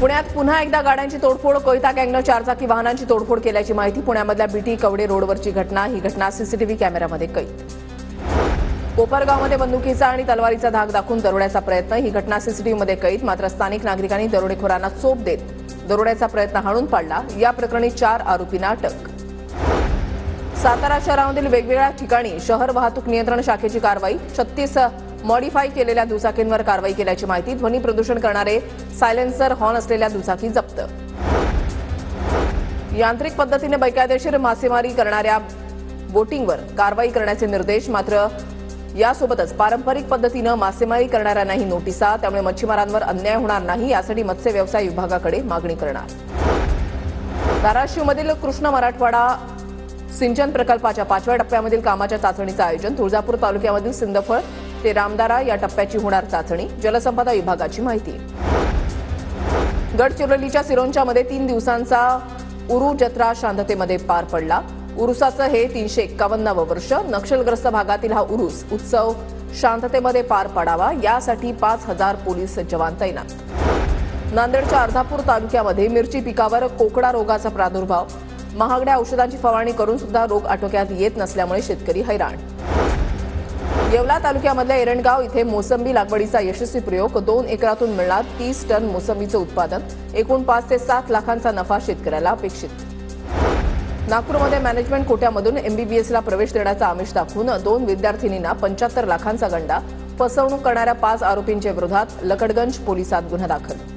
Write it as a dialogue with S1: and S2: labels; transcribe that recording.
S1: पुण्यात पुन्हा एकदा गाड्यांची तोडफोड. कोयता गँगनं चारचाकी वाहनांची तोडफोड केल्याची माहिती. पुण्यामधल्या बीटी कवडे रोडवरची घटना. ही घटना सीसीटीव्ही कॅमेऱ्यामध्ये कैद. कोपरगावमध्ये बंदुकीचा आणि तलवारीचा धाक दाखवून दरोड्याचा प्रयत्न. ही घटना सीसीटीव्हीमध्ये कैद. मात्र स्थानिक नागरिकांनी दरोडेखोरांना चोप देत दरोड्याचा प्रयत्न हाणून पाडला. या प्रकरणी 4 आरोपींना अटक. सातारा शहरामधील वेगवेगळ्या ठिकाणी शहर वाहतूक नियंत्रण शाखेची कारवाई. 36 मॉडिफाय केलेल्या दुचाकींवर कारवाई केल्याची माहिती. ध्वनी प्रदूषण करणारे सायलेन्सर हॉर्न असलेल्या दुचाकी जप्त. यांत्रिक पद्धतीने बेकायदेशीर मासेमारी करणाऱ्या बोटिंगवर कारवाई करण्याचे निर्देश. मात्र यासोबतच पारंपरिक पद्धतीनं मासेमारी करणाऱ्यांनाही नोटिसा. त्यामुळे मच्छीमारांवर अन्याय होणार नाही यासाठी मत्स्य व्यवसाय विभागाकडे मागणी करणार. धाराशिवमधील कृष्ण मराठवाडा सिंचन प्रकल्पाच्या 5व्या टप्प्यामधील कामाच्या चाचणीचं आयोजन. तुळजापूर तालुक्यामधील सिंदफळ ते रामदारा या टप्प्याची होणार चाचणी. जलसंपदा विभागाची माहिती. गडचिरोलीच्या सिरोंचामध्ये 3 दिवसांचा उरू जत्रा शांततेमध्ये पार पडला. उरुसाचं हे 351वं वर्ष. नक्षलग्रस्त भागातील हा उरूस उत्सव शांततेमध्ये पार पडावा यासाठी 5000 पोलीस जवान तैनात. नांदेडच्या अर्धापूर तालुक्यामध्ये मिरची पिकावर कोकडा रोगाचा प्रादुर्भाव. महागड्या औषधांची फवारणी करून सुद्धा रोग आटोक्यात येत नसल्यामुळे शेतकरी हैराण. येवला तालुक्यामधल्या एरणगाव इथे मोसंबी लागवडीचा यशस्वी प्रयोग. 2 एकरातून मिळणार 30 टन मोसंबीचं उत्पादन. एकूण 5 ते 7 लाखांचा नफा शेतकऱ्याला अपेक्षित. नागपूरमध्ये मॅनेजमेंट कोट्यामधून MBBSला प्रवेश देण्याचा आमिष दाखवून 2 विद्यार्थिनींना 75 लाखांचा गंडा. फसवणूक करणाऱ्या 5 आरोपींच्या विरोधात लकडगंज पोलिसात गुन्हा दाखल.